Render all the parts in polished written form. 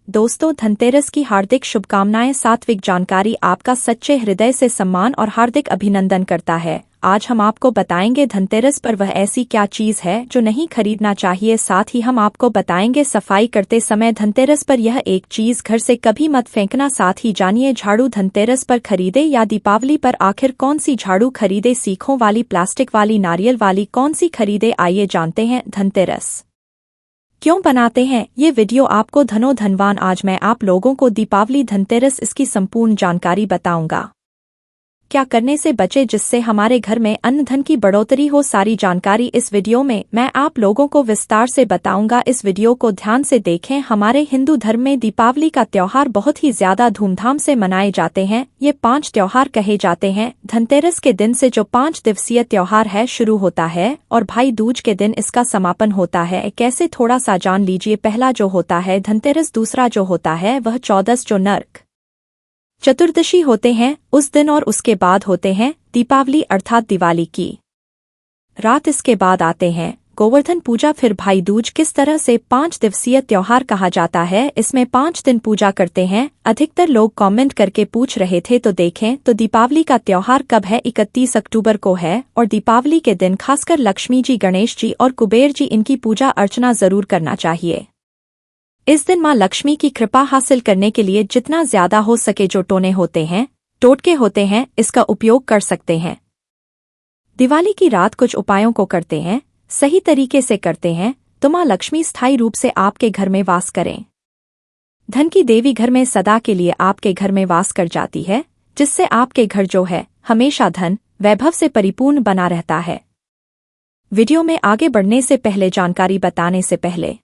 दोस्तों, धनतेरस की हार्दिक शुभकामनाएं। सात्विक जानकारी आपका सच्चे हृदय से सम्मान और हार्दिक अभिनंदन करता है। आज हम आपको बताएंगे धनतेरस पर वह ऐसी क्या चीज है जो नहीं खरीदना चाहिए। साथ ही हम आपको बताएंगे सफाई करते समय धनतेरस पर यह एक चीज घर से कभी मत फेंकना। साथ ही जानिए झाड़ू धनतेरस पर खरीदे या दीपावली पर आखिर कौन सी झाड़ू खरीदे, सीखों वाली, प्लास्टिक वाली, नारियल वाली, कौन सी खरीदे। आइए जानते हैं धनतेरस क्यों बनाते हैं। ये वीडियो आपको धनवान। आज मैं आप लोगों को दीपावली धनतेरस इसकी संपूर्ण जानकारी बताऊंगा। क्या करने से बचे जिससे हमारे घर में अन्न धन की बढ़ोतरी हो, सारी जानकारी इस वीडियो में मैं आप लोगों को विस्तार से बताऊंगा। इस वीडियो को ध्यान से देखें। हमारे हिंदू धर्म में दीपावली का त्योहार बहुत ही ज्यादा धूमधाम से मनाए जाते हैं। ये 5 त्योहार कहे जाते हैं। धनतेरस के दिन से जो 5 दिवसीय त्योहार है शुरू होता है और भाई दूज के दिन इसका समापन होता है। कैसे, थोड़ा सा जान लीजिए। पहला जो होता है धनतेरस, दूसरा जो होता है वह चौदस जो नरक चतुर्दशी होते हैं उस दिन, और उसके बाद होते हैं दीपावली अर्थात दिवाली की रात। इसके बाद आते हैं गोवर्धन पूजा, फिर भाई दूज। किस तरह से 5 दिवसीय त्योहार कहा जाता है। इसमें 5 दिन पूजा करते हैं। अधिकतर लोग कमेंट करके पूछ रहे थे, तो देखें तो दीपावली का त्योहार कब है। 31 अक्टूबर को है। और दीपावली के दिन खासकर लक्ष्मी जी, गणेश जी और कुबेर जी, इनकी पूजा अर्चना जरूर करना चाहिए। इस दिन मां लक्ष्मी की कृपा हासिल करने के लिए जितना ज्यादा हो सके जो टोने होते हैं, टोटके होते हैं, इसका उपयोग कर सकते हैं। दिवाली की रात कुछ उपायों को करते हैं, सही तरीके से करते हैं तो मां लक्ष्मी स्थायी रूप से आपके घर में वास करें। धन की देवी घर में सदा के लिए आपके घर में वास कर जाती है, जिससे आपके घर जो है हमेशा धन वैभव से परिपूर्ण बना रहता है। वीडियो में आगे बढ़ने से पहले, जानकारी बताने से पहले,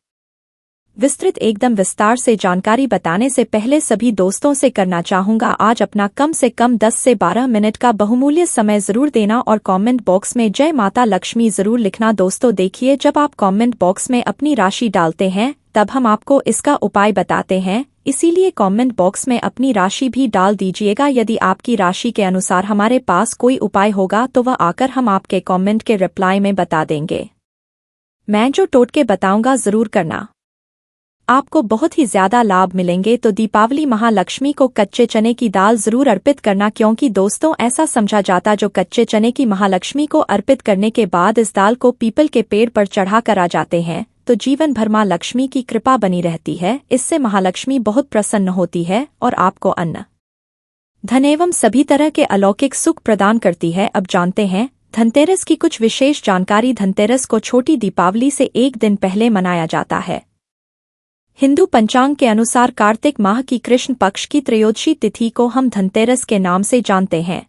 विस्तृत एकदम विस्तार से जानकारी बताने से पहले सभी दोस्तों से करना चाहूंगा आज अपना कम से कम 10 से 12 मिनट का बहुमूल्य समय जरूर देना और कमेंट बॉक्स में जय माता लक्ष्मी जरूर लिखना। दोस्तों देखिए, जब आप कमेंट बॉक्स में अपनी राशि डालते हैं तब हम आपको इसका उपाय बताते हैं, इसीलिए कमेंट बॉक्स में अपनी राशि भी डाल दीजिएगा। यदि आपकी राशि के अनुसार हमारे पास कोई उपाय होगा तो वह आकर हम आपके कमेंट के रिप्लाई में बता देंगे। मैं जो टोटके बताऊंगा जरूर करना, आपको बहुत ही ज्यादा लाभ मिलेंगे। तो दीपावली महालक्ष्मी को कच्चे चने की दाल जरूर अर्पित करना, क्योंकि दोस्तों ऐसा समझा जाता जो कच्चे चने की महालक्ष्मी को अर्पित करने के बाद इस दाल को पीपल के पेड़ पर चढ़ा कर आ जाते हैं तो जीवन भर मां लक्ष्मी की कृपा बनी रहती है। इससे महालक्ष्मी बहुत प्रसन्न होती है और आपको अन्न धन एवं सभी तरह के अलौकिक सुख प्रदान करती है। अब जानते हैं धनतेरस की कुछ विशेष जानकारी। धनतेरस को छोटी दीपावली से एक दिन पहले मनाया जाता है। हिंदू पंचांग के अनुसार कार्तिक माह की कृष्ण पक्ष की त्रयोदशी तिथि को हम धनतेरस के नाम से जानते हैं।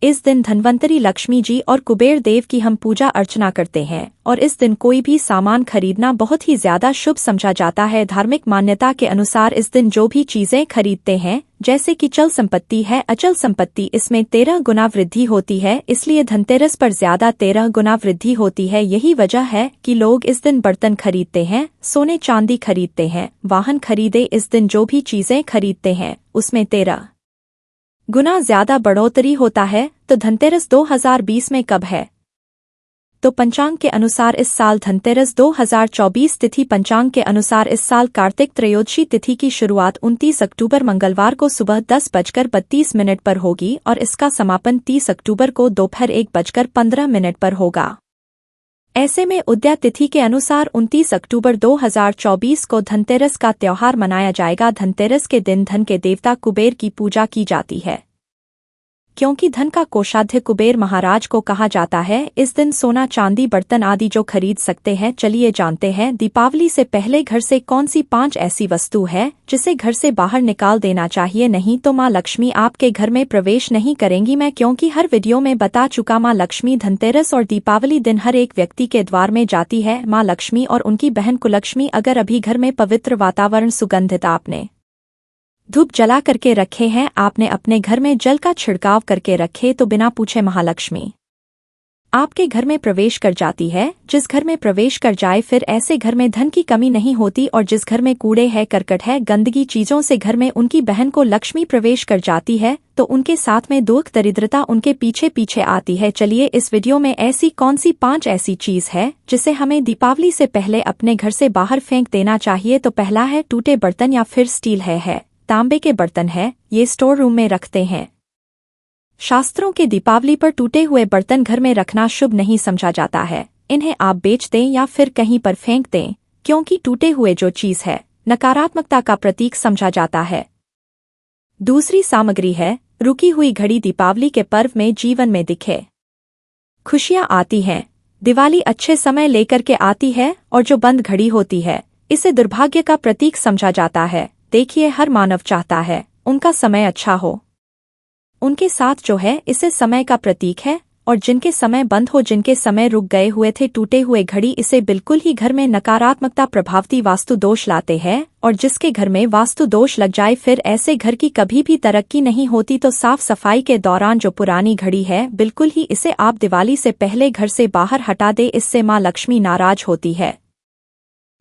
इस दिन धन्वंतरी लक्ष्मी जी और कुबेर देव की हम पूजा अर्चना करते हैं और इस दिन कोई भी सामान खरीदना बहुत ही ज्यादा शुभ समझा जाता है। धार्मिक मान्यता के अनुसार इस दिन जो भी चीजें खरीदते हैं, जैसे कि चल संपत्ति है, अचल संपत्ति, इसमें 13 गुना वृद्धि होती है। इसलिए धनतेरस पर ज्यादा 13 गुना वृद्धि होती है। यही वजह है कि लोग इस दिन बर्तन खरीदते हैं, सोने चांदी खरीदते हैं, वाहन खरीदे। इस दिन जो भी चीजें खरीदते हैं उसमें 13 गुना ज्यादा बढ़ोतरी होता है। तो धनतेरस 2020 में कब है? तो पंचांग के अनुसार इस साल धनतेरस 2024 तिथि। पंचांग के अनुसार इस साल कार्तिक त्रयोदशी तिथि की शुरुआत 29 अक्टूबर मंगलवार को सुबह 10:32 पर होगी और इसका समापन 30 अक्टूबर को दोपहर 1:15 पर होगा। ऐसे में उदया तिथि के अनुसार 29 अक्टूबर 2024 को धनतेरस का त्योहार मनाया जाएगा। धनतेरस के दिन धन के देवता कुबेर की पूजा की जाती है, क्योंकि धन का कोषाध्य कुबेर महाराज को कहा जाता है। इस दिन सोना चांदी बर्तन आदि जो खरीद सकते हैं। चलिए जानते हैं दीपावली से पहले घर से कौन सी 5 ऐसी वस्तु है जिसे घर से बाहर निकाल देना चाहिए, नहीं तो मां लक्ष्मी आपके घर में प्रवेश नहीं करेंगी। मैं क्योंकि हर वीडियो में बता चुका, मां लक्ष्मी धनतेरस और दीपावली दिन हर एक व्यक्ति के द्वार में जाती है। मां लक्ष्मी और उनकी बहन कुलक्ष्मी अगर अभी घर में पवित्र वातावरण, सुगंधित आपने धूप जला करके रखे हैं, आपने अपने घर में जल का छिड़काव करके रखे, तो बिना पूछे महालक्ष्मी आपके घर में प्रवेश कर जाती है। जिस घर में प्रवेश कर जाए फिर ऐसे घर में धन की कमी नहीं होती, और जिस घर में कूड़े है, करकट है, गंदगी चीजों से घर में उनकी बहन को लक्ष्मी प्रवेश कर जाती है, तो उनके साथ में दुख दरिद्रता उनके पीछे पीछे आती है। चलिए इस वीडियो में ऐसी कौन सी 5 ऐसी चीज है जिसे हमें दीपावली से पहले अपने घर से बाहर फेंक देना चाहिए। तो पहला है टूटे बर्तन या फिर स्टील है तांबे के बर्तन है, ये स्टोर रूम में रखते हैं। शास्त्रों के दीपावली पर टूटे हुए बर्तन घर में रखना शुभ नहीं समझा जाता है। इन्हें आप बेच दें या फिर कहीं पर फेंक दें, क्योंकि टूटे हुए जो चीज है नकारात्मकता का प्रतीक समझा जाता है। दूसरी सामग्री है रुकी हुई घड़ी। दीपावली के पर्व में जीवन में दिखे खुशियां आती हैं। दिवाली अच्छे समय लेकर के आती है, और जो बंद घड़ी होती है इसे दुर्भाग्य का प्रतीक समझा जाता है। देखिए, हर मानव चाहता है उनका समय अच्छा हो, उनके साथ जो है इसे समय का प्रतीक है, और जिनके समय बंद हो, जिनके समय रुक गए हुए थे, टूटे हुए घड़ी इसे बिल्कुल ही घर में नकारात्मकता प्रभावती वास्तु दोष लाते हैं। और जिसके घर में वास्तु दोष लग जाए फिर ऐसे घर की कभी भी तरक्की नहीं होती। तो साफ सफाई के दौरान जो पुरानी घड़ी है बिल्कुल ही इसे आप दिवाली से पहले घर से बाहर हटा दे, इससे माँ लक्ष्मी नाराज होती है।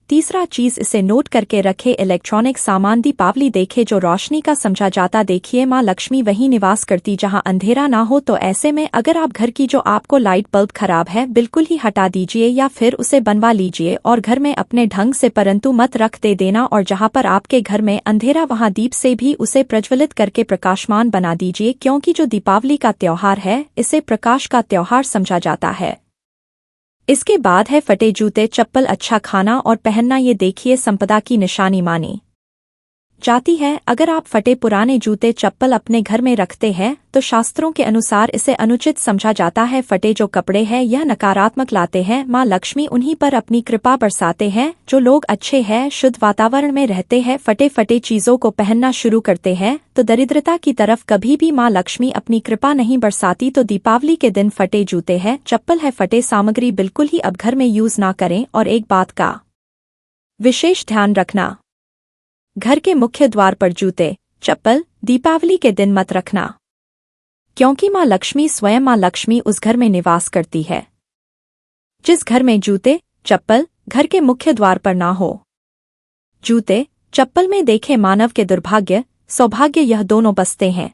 तीसरा चीज इसे नोट करके रखे, इलेक्ट्रॉनिक सामान। दीपावली देखे जो रोशनी का समझा जाता। देखिए, माँ लक्ष्मी वहीं निवास करती जहां अंधेरा ना हो। तो ऐसे में अगर आप घर की जो आपको लाइट बल्ब खराब है बिल्कुल ही हटा दीजिए या फिर उसे बनवा लीजिए, और घर में अपने ढंग से, परंतु मत रख दे देना। और जहां पर आपके घर में अंधेरा वहां दीप से भी उसे प्रज्वलित करके प्रकाशमान बना दीजिए, क्योंकि जो दीपावली का त्योहार है इसे प्रकाश का त्योहार समझा जाता है। इसके बाद है फटे जूते चप्पल। अच्छा खाना और पहनना, ये देखिए संपदा की निशानी मानी जाती है। अगर आप फटे पुराने जूते चप्पल अपने घर में रखते हैं तो शास्त्रों के अनुसार इसे अनुचित समझा जाता है। फटे जो कपड़े हैं यह नकारात्मक लाते हैं। माँ लक्ष्मी उन्हीं पर अपनी कृपा बरसाते हैं जो लोग अच्छे हैं, शुद्ध वातावरण में रहते हैं। फटे फटे चीजों को पहनना शुरू करते हैं तो दरिद्रता की तरफ कभी भी माँ लक्ष्मी अपनी कृपा नहीं बरसाती। तो दीपावली के दिन फटे जूते हैं, चप्पल है, फटे सामग्री बिल्कुल ही अब घर में यूज ना करें। और एक बात का विशेष ध्यान रखना, घर के मुख्य द्वार पर जूते चप्पल दीपावली के दिन मत रखना, क्योंकि माँ लक्ष्मी स्वयं माँ लक्ष्मी उस घर में निवास करती है। जिस घर में जूते चप्पल घर के मुख्य द्वार पर ना हो, जूते चप्पल में देखे मानव के दुर्भाग्य सौभाग्य यह दोनों बसते हैं,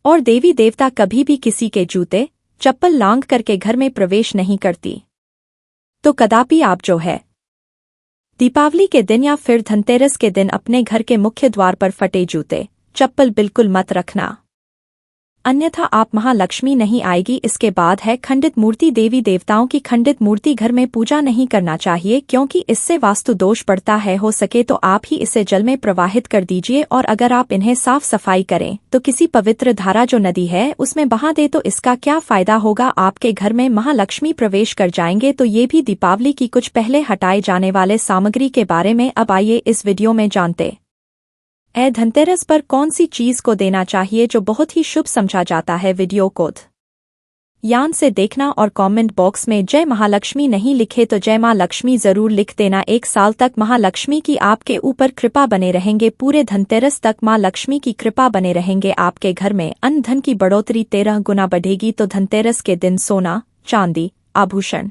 और देवी देवता कभी भी किसी के जूते चप्पल लांघ करके घर में प्रवेश नहीं करती। तो कदापि आप जो है दीपावली के दिन या फिर धनतेरस के दिन अपने घर के मुख्य द्वार पर फटे जूते चप्पल बिल्कुल मत रखना, अन्यथा आप महालक्ष्मी नहीं आएगी। इसके बाद है खंडित मूर्ति। देवी देवताओं की खंडित मूर्ति घर में पूजा नहीं करना चाहिए, क्योंकि इससे वास्तु दोष पड़ता है। हो सके तो आप ही इसे जल में प्रवाहित कर दीजिए, और अगर आप इन्हें साफ सफाई करें तो किसी पवित्र धारा जो नदी है उसमें बहा दे तो इसका क्या फायदा होगा, आपके घर में महालक्ष्मी प्रवेश कर जाएंगे। तो ये भी दीपावली की कुछ पहले हटाए जाने वाले सामग्री के बारे में अब आइए इस वीडियो में जानते धनतेरस पर कौन सी चीज को देना चाहिए जो बहुत ही शुभ समझा जाता है। वीडियो को ध्यान से देखना और कमेंट बॉक्स में जय महालक्ष्मी नहीं लिखे तो जय माँ लक्ष्मी जरूर लिख देना। 1 साल तक महालक्ष्मी की आपके ऊपर कृपा बने रहेंगे। पूरे धनतेरस तक माँ लक्ष्मी की कृपा बने रहेंगे। आपके घर में अन्न धन की बढ़ोतरी 13 गुना बढ़ेगी। तो धनतेरस के दिन सोना चांदी आभूषण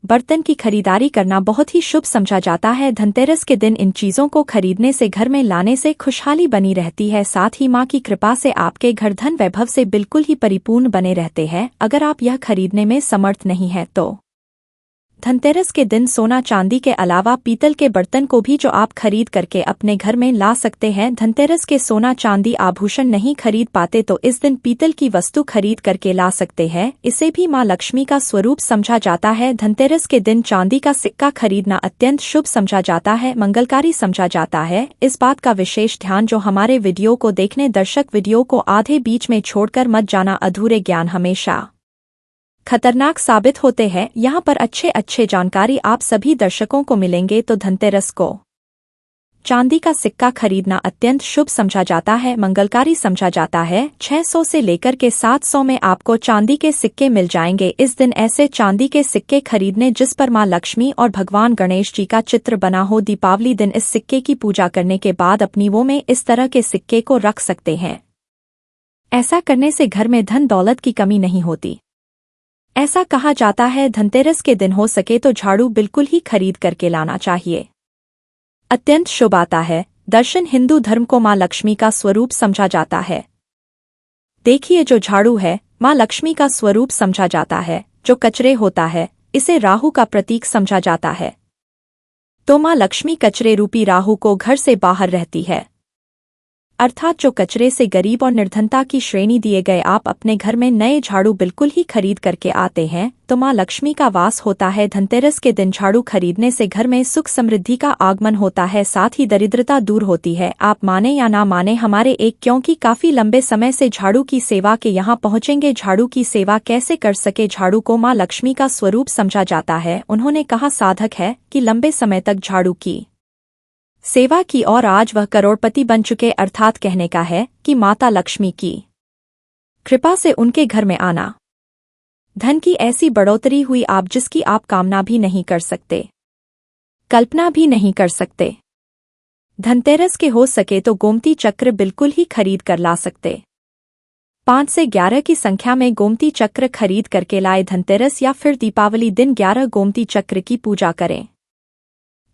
बर्तन की खरीदारी करना बहुत ही शुभ समझा जाता है। धनतेरस के दिन इन चीजों को खरीदने से घर में लाने से खुशहाली बनी रहती है। साथ ही माँ की कृपा से आपके घर धन वैभव से बिल्कुल ही परिपूर्ण बने रहते हैं। अगर आप यह खरीदने में समर्थ नहीं है तो धनतेरस के दिन सोना चांदी के अलावा पीतल के बर्तन को भी जो आप खरीद करके अपने घर में ला सकते हैं। धनतेरस के सोना चांदी आभूषण नहीं खरीद पाते तो इस दिन पीतल की वस्तु खरीद करके ला सकते हैं। इसे भी माँ लक्ष्मी का स्वरूप समझा जाता है। धनतेरस के दिन चांदी का सिक्का खरीदना अत्यंत शुभ समझा जाता है, मंगलकारी समझा जाता है। इस बात का विशेष ध्यान जो हमारे वीडियो को देखने दर्शक वीडियो को आधे बीच में छोड़कर मत जाना। अधूरे ज्ञान हमेशा खतरनाक साबित होते हैं। यहाँ पर अच्छे जानकारी आप सभी दर्शकों को मिलेंगे। तो धनतेरस को चांदी का सिक्का खरीदना अत्यंत शुभ समझा जाता है, मंगलकारी समझा जाता है। 600 से लेकर के 700 में आपको चांदी के सिक्के मिल जाएंगे। इस दिन ऐसे चांदी के सिक्के खरीदने जिस पर माँ लक्ष्मी और भगवान गणेश जी का चित्र बना हो। दीपावली दिन इस सिक्के की पूजा करने के बाद अपनी वो में इस तरह के सिक्के को रख सकते हैं। ऐसा करने से घर में धन दौलत की कमी नहीं होती। ऐसा कहा जाता है धनतेरस के दिन हो सके तो झाड़ू बिल्कुल ही खरीद करके लाना चाहिए। अत्यंत शुभ आता है। दर्शन हिंदू धर्म को मां लक्ष्मी का स्वरूप समझा जाता है। देखिए जो झाड़ू है मां लक्ष्मी का स्वरूप समझा जाता है। जो कचरे होता है इसे राहु का प्रतीक समझा जाता है। तो मां लक्ष्मी कचरे रूपी राहु को घर से बाहर रहती है, अर्थात जो कचरे से गरीब और निर्धनता की श्रेणी दिए गए आप अपने घर में नए झाड़ू बिल्कुल ही खरीद करके आते हैं तो मां लक्ष्मी का वास होता है। धनतेरस के दिन झाड़ू खरीदने से घर में सुख समृद्धि का आगमन होता है, साथ ही दरिद्रता दूर होती है। आप माने या ना माने हमारे एक क्योंकि काफी लंबे समय से झाड़ू की सेवा के यहाँ पहुंचेंगे। झाड़ू की सेवा कैसे कर सके? झाड़ू को मां लक्ष्मी का स्वरूप समझा जाता है। उन्होंने कहा साधक है कि लंबे समय तक झाड़ू की सेवा की और आज वह करोड़पति बन चुके, अर्थात कहने का है कि माता लक्ष्मी की कृपा से उनके घर में आना धन की ऐसी बढ़ोतरी हुई आप जिसकी आप कामना भी नहीं कर सकते, कल्पना भी नहीं कर सकते। धनतेरस के हो सके तो गोमती चक्र बिल्कुल ही खरीद कर ला सकते। 5 से 11 की संख्या में गोमती चक्र खरीद करके लाए धनतेरस या फिर दीपावली दिन 11 गोमती चक्र की पूजा करें।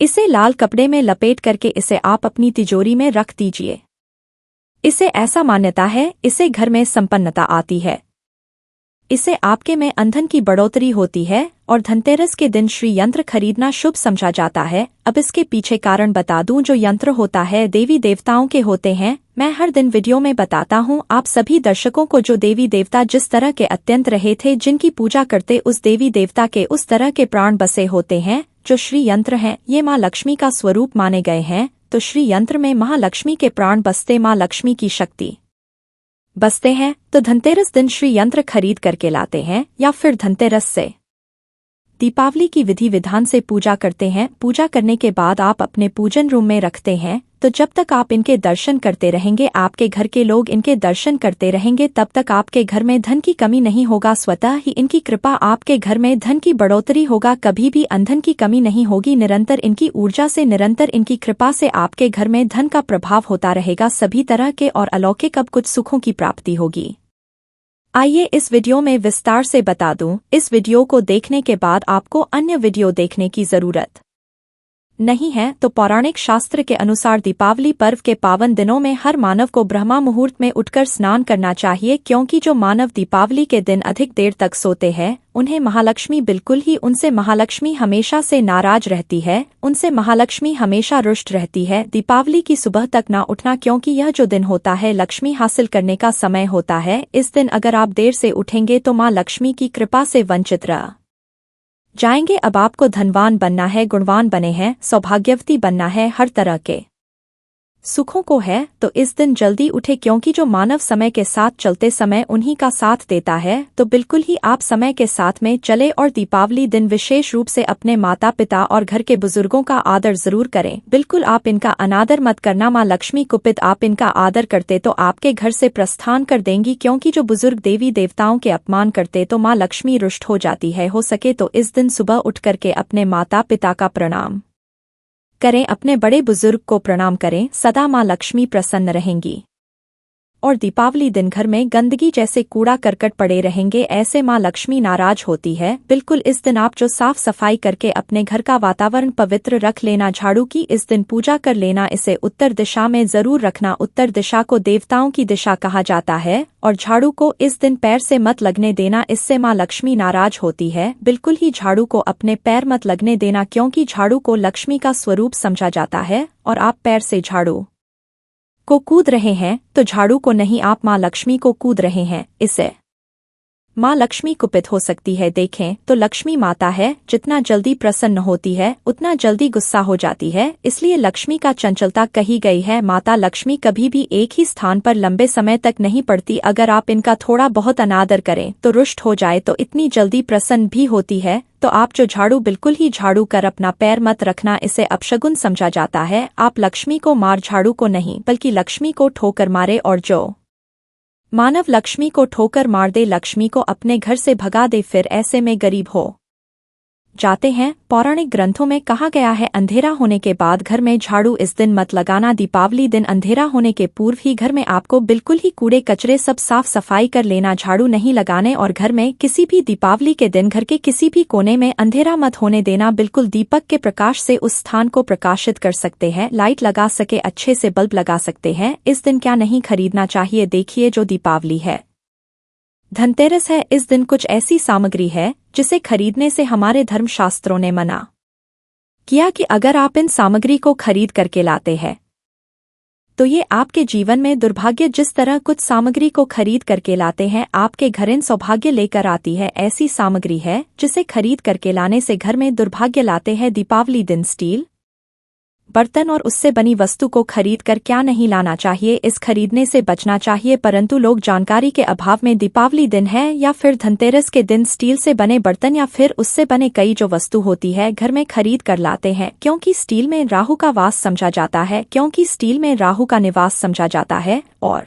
इसे लाल कपड़े में लपेट करके इसे आप अपनी तिजोरी में रख दीजिए। इसे ऐसा मान्यता है इससे घर में संपन्नता आती है, इससे आपके में अंधन की बढ़ोतरी होती है और धनतेरस के दिन श्री यंत्र खरीदना शुभ समझा जाता है। अब इसके पीछे कारण बता दूं। जो यंत्र होता है देवी देवताओं के होते हैं। मैं हर दिन वीडियो में बताता हूं आप सभी दर्शकों को जो देवी देवता जिस तरह के अत्यंत रहे थे, जिनकी पूजा करते उस देवी देवता के उस तरह के प्राण बसे होते हैं। जो श्री यंत्र हैं ये मां लक्ष्मी का स्वरूप माने गए हैं, तो श्री यंत्र में महालक्ष्मी के प्राण बसते, मां लक्ष्मी की शक्ति बसते हैं। तो धनतेरस दिन श्री यंत्र खरीद करके लाते हैं या फिर धनतेरस से दीपावली की विधि विधान से पूजा करते हैं। पूजा करने के बाद आप अपने पूजन रूम में रखते हैं। तो जब तक आप इनके दर्शन करते रहेंगे, आपके घर के लोग इनके दर्शन करते रहेंगे, तब तक आपके घर में धन की कमी नहीं होगा। स्वतः ही इनकी कृपा आपके घर में धन की बढ़ोतरी होगा, कभी भी अंधन की कमी नहीं होगी। निरंतर इनकी ऊर्जा से, निरंतर इनकी कृपा से आपके घर में धन का प्रभाव होता रहेगा। सभी तरह के और अलौकिक अब कुछ सुखों की प्राप्ति होगी। आइए इस वीडियो में विस्तार से बता दूं। इस वीडियो को देखने के बाद आपको अन्य वीडियो देखने की जरूरत नहीं है। तो पौराणिक शास्त्र के अनुसार दीपावली पर्व के पावन दिनों में हर मानव को ब्रह्मा मुहूर्त में उठकर स्नान करना चाहिए, क्योंकि जो मानव दीपावली के दिन अधिक देर तक सोते हैं उन्हें महालक्ष्मी बिल्कुल ही उनसे महालक्ष्मी हमेशा से नाराज रहती है, उनसे महालक्ष्मी हमेशा रुष्ट रहती है। दीपावली की सुबह तक ना उठना, क्योंकि यह जो दिन होता है लक्ष्मी हासिल करने का समय होता है। इस दिन अगर आप देर से उठेंगे तो मां लक्ष्मी की कृपा से वंचित रह जाएंगे। अब आपको धनवान बनना है, गुणवान बने हैं, सौभाग्यवती बनना है, हर तरह के सुखों को है तो इस दिन जल्दी उठे, क्योंकि जो मानव समय के साथ चलते समय उन्हीं का साथ देता है। तो बिल्कुल ही आप समय के साथ में चले और दीपावली दिन विशेष रूप से अपने माता पिता और घर के बुजुर्गों का आदर जरूर करें। बिल्कुल आप इनका अनादर मत करना। मां लक्ष्मी कुपित आप इनका आदर करते तो आपके घर से प्रस्थान कर देंगी, क्योंकि जो बुजुर्ग देवी देवताओं के अपमान करते तो मां लक्ष्मी रुष्ट हो जाती है। हो सके तो इस दिन सुबह उठ करके अपने माता पिता का प्रणाम करें, अपने बड़े बुजुर्ग को प्रणाम करें, सदा मां लक्ष्मी प्रसन्न रहेंगी। और दीपावली दिन घर में गंदगी जैसे कूड़ा करकट पड़े रहेंगे, ऐसे मां लक्ष्मी नाराज होती है। बिल्कुल इस दिन आप जो साफ सफाई करके अपने घर का वातावरण पवित्र रख लेना, झाड़ू की इस दिन पूजा कर लेना, इसे उत्तर दिशा में जरूर रखना। उत्तर दिशा को देवताओं की दिशा कहा जाता है और झाड़ू को इस दिन पैर से मत लगने देना, इससे मां लक्ष्मी नाराज होती है। बिल्कुल ही झाड़ू को अपने पैर मत लगने देना, क्योंकि झाड़ू को लक्ष्मी का स्वरूप समझा जाता है और आप पैर से झाड़ू को कूद रहे हैं तो झाड़ू को नहीं, आप मां लक्ष्मी को कूद रहे हैं, इससे मां लक्ष्मी कुपित हो सकती है। देखें तो लक्ष्मी माता है, जितना जल्दी प्रसन्न होती है उतना जल्दी गुस्सा हो जाती है, इसलिए लक्ष्मी का चंचलता कही गई है। माता लक्ष्मी कभी भी एक ही स्थान पर लंबे समय तक नहीं पड़ती। अगर आप इनका थोड़ा बहुत अनादर करें तो रुष्ट हो जाए तो इतनी जल्दी प्रसन्न भी होती है। तो आप जो झाड़ू बिल्कुल ही झाड़ू कर अपना पैर मत रखना, इसे अपशगुन समझा जाता है। आप लक्ष्मी को मार, झाड़ू को नहीं, बल्कि लक्ष्मी को ठोकर मारे। और जो मानव लक्ष्मी को ठोकर मार दे, लक्ष्मी को अपने घर से भगा दे, फिर ऐसे में गरीब हो जाते हैं। पौराणिक ग्रंथों में कहा गया है अंधेरा होने के बाद घर में झाड़ू इस दिन मत लगाना। दीपावली दिन अंधेरा होने के पूर्व ही घर में आपको बिल्कुल ही कूड़े कचरे सब साफ सफाई कर लेना, झाड़ू नहीं लगाने और घर में किसी भी दीपावली के दिन घर के किसी भी कोने में अंधेरा मत होने देना। बिल्कुल दीपक के प्रकाश से उस स्थान को प्रकाशित कर सकते हैं, लाइट लगा सके, अच्छे से बल्ब लगा सकते हैं। इस दिन क्या नहीं खरीदना चाहिए, देखिए। जो दीपावली है, धनतेरस है, इस दिन कुछ ऐसी सामग्री है जिसे खरीदने से हमारे धर्मशास्त्रों ने मना किया कि अगर आप इन सामग्री को खरीद करके लाते हैं तो ये आपके जीवन में दुर्भाग्य, जिस तरह कुछ सामग्री को खरीद करके लाते हैं आपके घर इन सौभाग्य लेकर आती है, ऐसी सामग्री है जिसे खरीद करके लाने से घर में दुर्भाग्य लाते हैं। दीपावली दिन स्टील, बर्तन और उससे बनी वस्तु को खरीद कर क्या नहीं लाना चाहिए, इस खरीदने से बचना चाहिए। परंतु लोग जानकारी के अभाव में दीपावली दिन है या फिर धनतेरस के दिन स्टील से बने बर्तन या फिर उससे बने कई जो वस्तु होती है घर में खरीद कर लाते हैं, क्योंकि स्टील में राहु का वास समझा जाता है, क्योंकि स्टील में राहु का निवास समझा जाता है और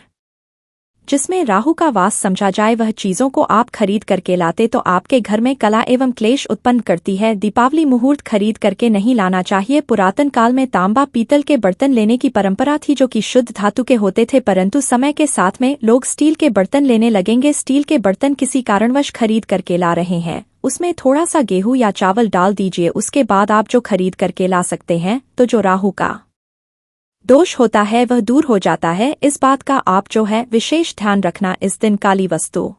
जिसमें राहु का वास समझा जाए वह चीजों को आप खरीद करके लाते तो आपके घर में कला एवं क्लेश उत्पन्न करती है। दीपावली मुहूर्त खरीद करके नहीं लाना चाहिए। पुरातन काल में तांबा पीतल के बर्तन लेने की परंपरा थी जो कि शुद्ध धातु के होते थे, परंतु समय के साथ में लोग स्टील के बर्तन लेने लगेंगे। स्टील के बर्तन किसी कारणवश खरीद करके ला रहे हैं, उसमें थोड़ा सा गेहूं या चावल डाल दीजिए, उसके बाद आप जो खरीद करके ला सकते हैं तो जो राहु का दोष होता है वह दूर हो जाता है। इस बात का आप जो है विशेष ध्यान रखना। इस दिन काली वस्तु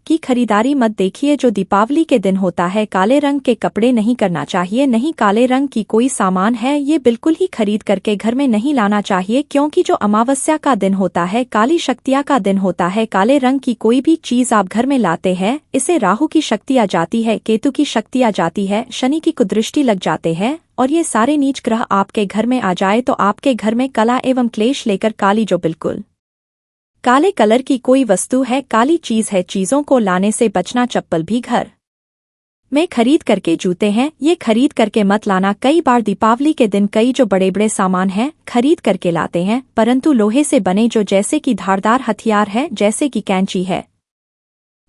की खरीदारी मत देखिए। जो दीपावली के दिन होता है काले रंग के कपड़े नहीं करना चाहिए, नहीं काले रंग की कोई सामान है ये बिल्कुल ही खरीद करके घर में नहीं लाना चाहिए, क्योंकि जो अमावस्या का दिन होता है, काली शक्तियाँ का दिन होता है, काले रंग की कोई भी चीज आप घर में लाते हैं इसे राहु की शक्ति आ जाती है, केतु की शक्ति आ जाती है, शनि की कुदृष्टि लग जाते हैं और ये सारे नीच ग्रह आपके घर में आ जाए तो आपके घर में कला एवं क्लेश लेकर काली जो बिल्कुल काले कलर की कोई वस्तु है, काली चीज है, चीजों को लाने से बचना। चप्पल भी घर में खरीद करके, जूते हैं ये खरीद करके मत लाना। कई बार दीपावली के दिन कई जो बड़े बड़े सामान हैं खरीद करके लाते हैं, परंतु लोहे से बने जो जैसे कि धारदार हथियार है, जैसे कि कैंची है,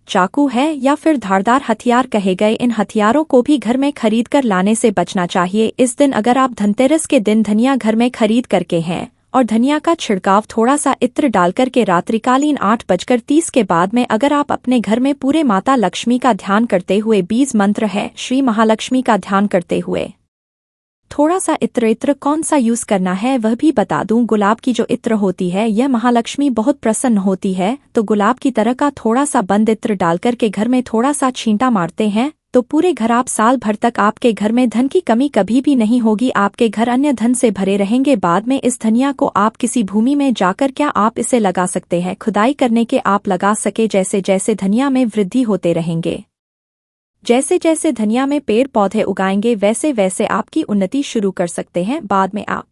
चाकू है या फिर धारदार हथियार कहे गए, इन हथियारों को भी घर में खरीद कर लाने से बचना चाहिए। इस दिन अगर आप धनतेरस के दिन धनिया घर में खरीद करके हैं और धनिया का छिड़काव थोड़ा सा इत्र डालकर के रात्रिकालीन 8:30 के बाद में अगर आप अपने घर में पूरे माता लक्ष्मी का ध्यान करते हुए, बीज मंत्र है श्री महालक्ष्मी का ध्यान करते हुए थोड़ा सा इत्र कौन सा यूज करना है वह भी बता दूं। गुलाब की जो इत्र होती है यह महालक्ष्मी बहुत प्रसन्न होती है, तो गुलाब की तरह का थोड़ा सा बंद इत्र डालकर के घर में थोड़ा सा छींटा मारते हैं तो पूरे घर आप साल भर तक आपके घर में धन की कमी कभी भी नहीं होगी, आपके घर अन्य धन से भरे रहेंगे। बाद में इस धनिया को आप किसी भूमि में जाकर क्या आप इसे लगा सकते हैं, खुदाई करने के आप लगा सके। जैसे जैसे धनिया में वृद्धि होते रहेंगे, जैसे जैसे धनिया में पेड़ पौधे उगाएंगे वैसे वैसे आपकी उन्नति शुरू कर सकते हैं। बाद में आप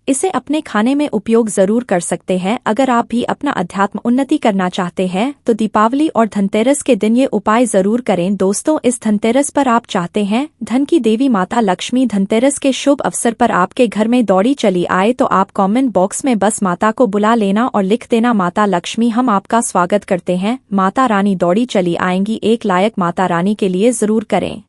इसे अपने खाने में उपयोग जरूर कर सकते हैं। अगर आप भी अपना अध्यात्म उन्नति करना चाहते हैं तो दीपावली और धनतेरस के दिन ये उपाय जरूर करें। दोस्तों, इस धनतेरस पर आप चाहते हैं धन की देवी माता लक्ष्मी धनतेरस के शुभ अवसर पर आपके घर में दौड़ी चली आए तो आप कमेंट बॉक्स में बस माता को बुला लेना और लिख देना माता लक्ष्मी हम आपका स्वागत करते हैं, माता रानी दौड़ी चली आएंगी। एक लायक माता रानी के लिए जरूर करें।